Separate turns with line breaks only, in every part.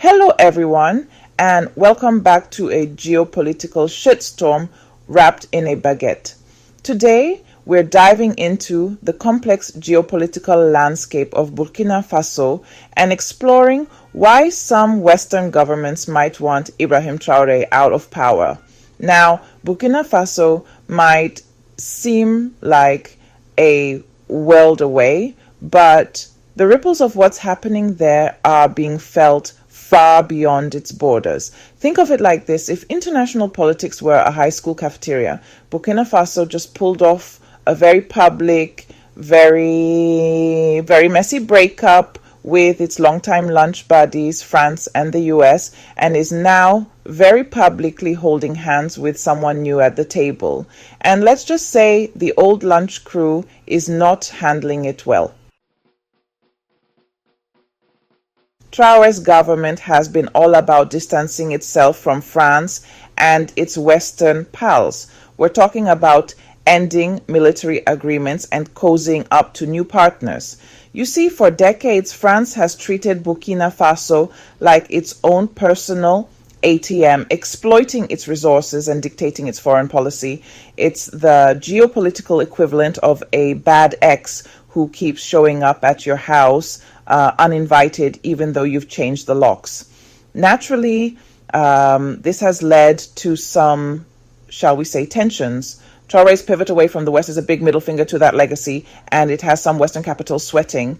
Hello, everyone, and welcome back to a geopolitical shitstorm wrapped in a baguette. Today, we're diving into the complex geopolitical landscape of Burkina Faso and exploring why some Western governments might want Ibrahim Traoré out of power. Now, Burkina Faso might seem like a world away, but the ripples of what's happening there are being felt far beyond its borders. Think of it like this: if international politics were a high school cafeteria, Burkina Faso just pulled off a very public, very messy breakup with its longtime lunch buddies, France and the US, and is now very publicly holding hands with someone new at the table. And let's just say the old lunch crew is not handling it well. Traoré's government has been all about distancing itself from France and its Western pals. We're talking about ending military agreements and cozying up to new partners. You see, for decades, France has treated Burkina Faso like its own personal ATM, exploiting its resources and dictating its foreign policy. It's the geopolitical equivalent of a bad ex who keeps showing up at your house uninvited, even though you've changed the locks. Naturally, this has led to some, shall we say, tensions. Traoré's pivot away from the West is a big middle finger to that legacy, and it has some Western capitals sweating.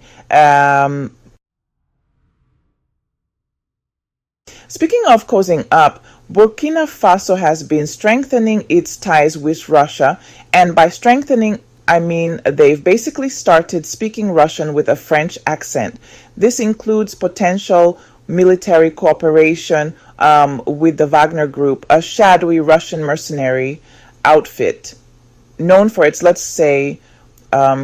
Speaking of cozying up, Burkina Faso has been strengthening its ties with Russia, and by strengthening, I mean they've basically started speaking Russian with a French accent. This includes potential military cooperation with the Wagner Group, a shadowy Russian mercenary outfit known for its, let's say,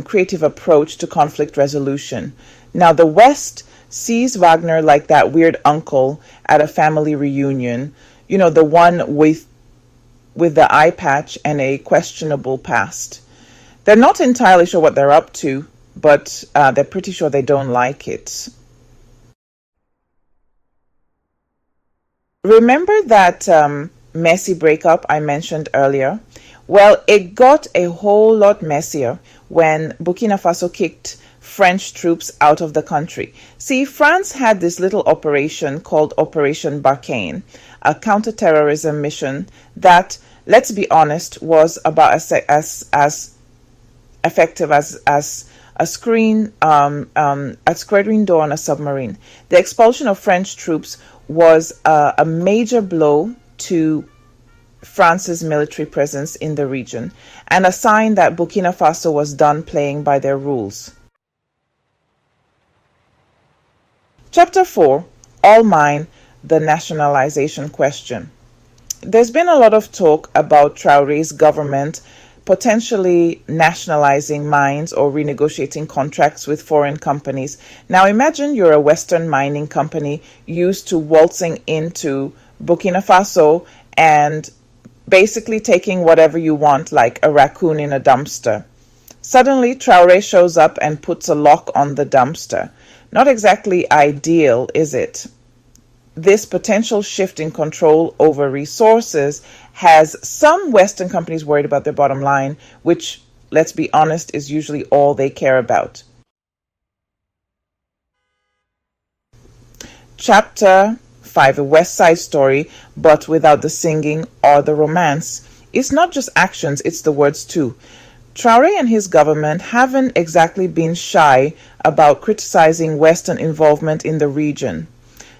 creative approach to conflict resolution. Now, the West sees Wagner like that weird uncle at a family reunion, you know, the one with the eye patch and a questionable past. They're not entirely sure what they're up to, but they're pretty sure they don't like it. Remember that messy breakup I mentioned earlier? Well, it got a whole lot messier when Burkina Faso kicked French troops out of the country. See, France had this little operation called Operation Barkhane, a counterterrorism mission that, let's be honest, was about as effective as a screen door on a submarine. The expulsion of French troops was a major blow to France's military presence in the region, and a sign that Burkina Faso was done playing by their rules. Chapter 4, All Mine, the Nationalization Question. There's been a lot of talk about Traoré's government potentially nationalizing mines or renegotiating contracts with foreign companies. Now imagine you're a Western mining company used to waltzing into Burkina Faso and basically taking whatever you want, like a raccoon in a dumpster. Suddenly, Traoré shows up and puts a lock on the dumpster. Not exactly ideal, is it? This potential shift in control over resources has some Western companies worried about their bottom line, which, let's be honest, is usually all they care about. Chapter 5, a West Side Story, but without the singing or the romance. It's not just actions, it's the words too. Traoré and his government haven't exactly been shy about criticizing Western involvement in the region.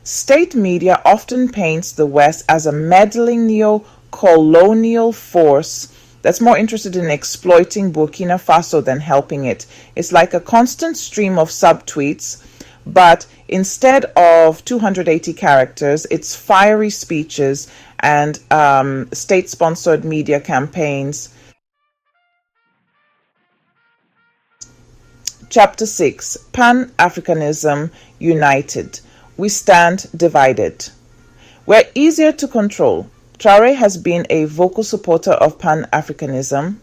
State media often paints the West as a meddling neo-colonial force that's more interested in exploiting Burkina Faso than helping it. It's like a constant stream of subtweets, but instead of 280 characters, it's fiery speeches and state-sponsored media campaigns. Chapter 6, Pan-Africanism United. We stand divided. We're easier to control. Traoré has been a vocal supporter of Pan-Africanism,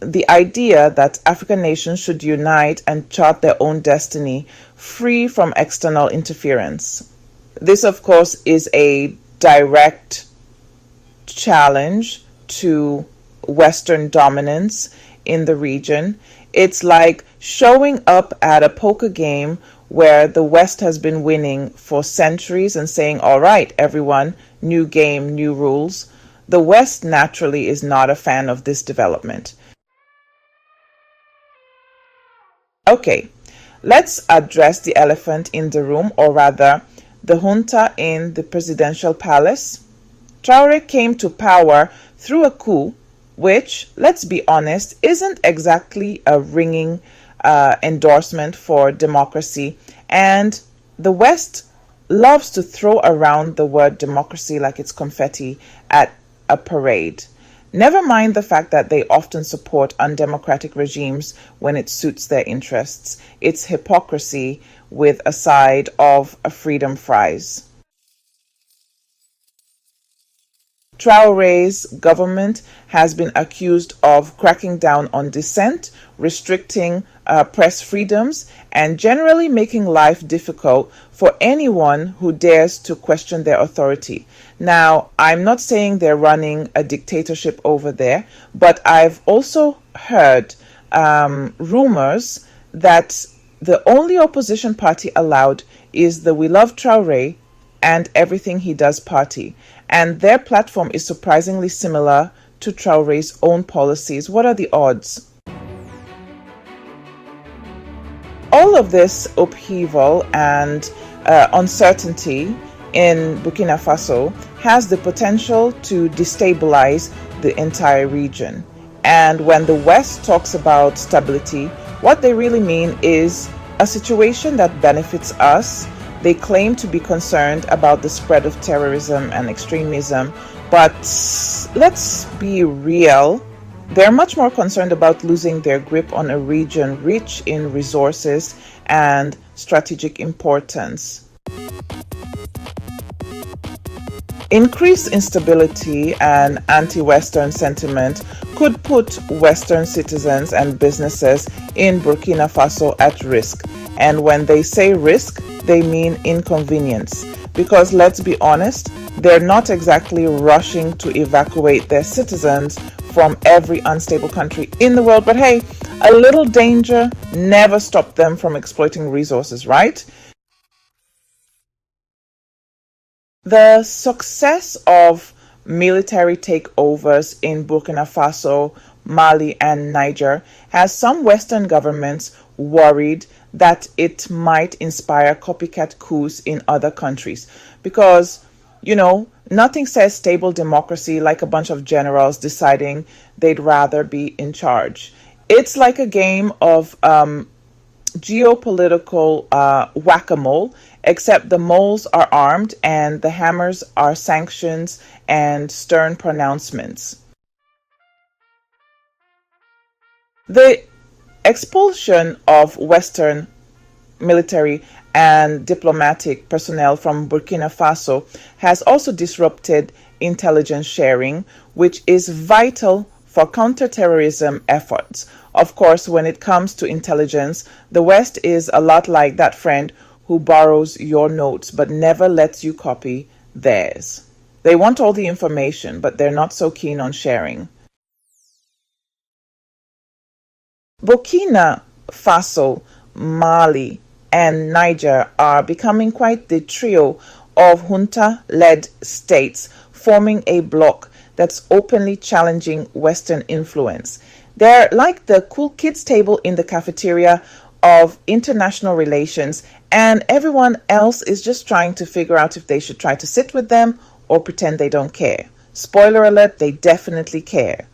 the idea that African nations should unite and chart their own destiny, free from external interference. This, of course, is a direct challenge to Western dominance in the region. It's like showing up at a poker game where the West has been winning for centuries and saying, all right, everyone, new game, new rules. The West naturally is not a fan of this development. Okay, let's address the elephant in the room, or rather, the junta in the presidential palace. Traoré came to power through a coup, which, let's be honest, isn't exactly a ringing endorsement for democracy. And the West loves to throw around the word democracy like it's confetti at a parade. Never mind the fact that they often support undemocratic regimes when it suits their interests. It's hypocrisy with a side of a freedom fries. Traoré's government has been accused of cracking down on dissent, restricting press freedoms, and generally making life difficult for anyone who dares to question their authority. Now, I'm not saying they're running a dictatorship over there, but I've also heard rumors that the only opposition party allowed is the We Love Traoré and Everything He Does party. And their platform is surprisingly similar to Traoré's own policies. What are the odds? All of this upheaval and uncertainty in Burkina Faso has the potential to destabilize the entire region. And when the West talks about stability, what they really mean is a situation that benefits us. They claim to be concerned about the spread of terrorism and extremism, but let's be real. They're much more concerned about losing their grip on a region rich in resources and strategic importance. Increased instability and anti-Western sentiment could put Western citizens and businesses in Burkina Faso at risk. And when they say risk, they mean inconvenience. Because let's be honest, they're not exactly rushing to evacuate their citizens from every unstable country in the world. But hey, a little danger never stopped them from exploiting resources, right? The success of military takeovers in Burkina Faso, Mali, and Niger has some Western governments worried that it might inspire copycat coups in other countries. Because, nothing says stable democracy like a bunch of generals deciding they'd rather be in charge. It's like a game of geopolitical whack-a-mole, except the moles are armed and the hammers are sanctions and stern pronouncements. The expulsion of Western military and diplomatic personnel from Burkina Faso has also disrupted intelligence sharing, which is vital for counterterrorism efforts. Of course, when it comes to intelligence, the West is a lot like that friend who borrows your notes but never lets you copy theirs. They want all the information, but they're not so keen on sharing. Burkina Faso, Mali, and Niger are becoming quite the trio of junta-led states, forming a bloc that's openly challenging Western influence. They're like the cool kids table in the cafeteria of international relations, and everyone else is just trying to figure out if they should try to sit with them or pretend they don't care. Spoiler alert, they definitely care.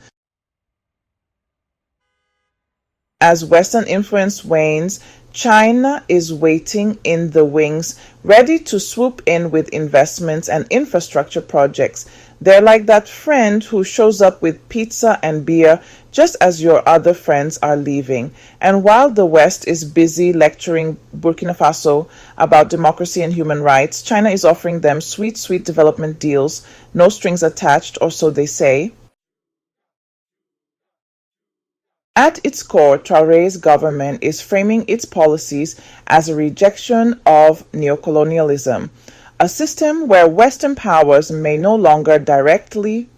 As Western influence wanes, China is waiting in the wings, ready to swoop in with investments and infrastructure projects. They're like that friend who shows up with pizza and beer just as your other friends are leaving. And while the West is busy lecturing Burkina Faso about democracy and human rights, China is offering them sweet, sweet development deals, no strings attached, or so they say. At its core, Traoré's government is framing its policies as a rejection of neocolonialism, a system where Western powers may no longer directly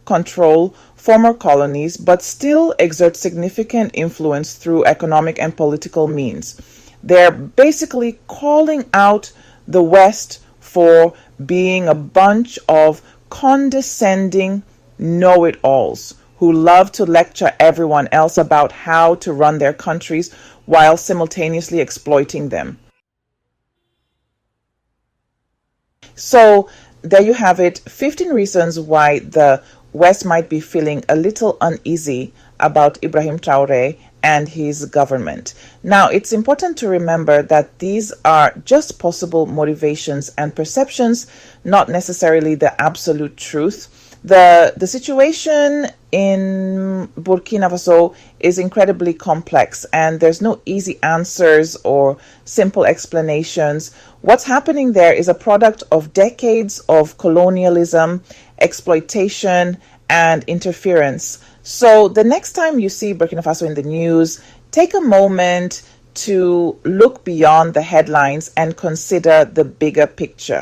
control former colonies but still exert significant influence through economic and political means. They're basically calling out the West for being a bunch of condescending know-it-alls who love to lecture everyone else about how to run their countries while simultaneously exploiting them. So there you have it, 15 reasons why the West might be feeling a little uneasy about Ibrahim Traoré and his government. Now, it's important to remember that these are just possible motivations and perceptions, not necessarily the absolute truth. The situation in Burkina Faso is incredibly complex, and there's no easy answers or simple explanations. What's happening there is a product of decades of colonialism, exploitation, and interference. So the next time you see Burkina Faso in the news, take a moment to look beyond the headlines and consider the bigger picture.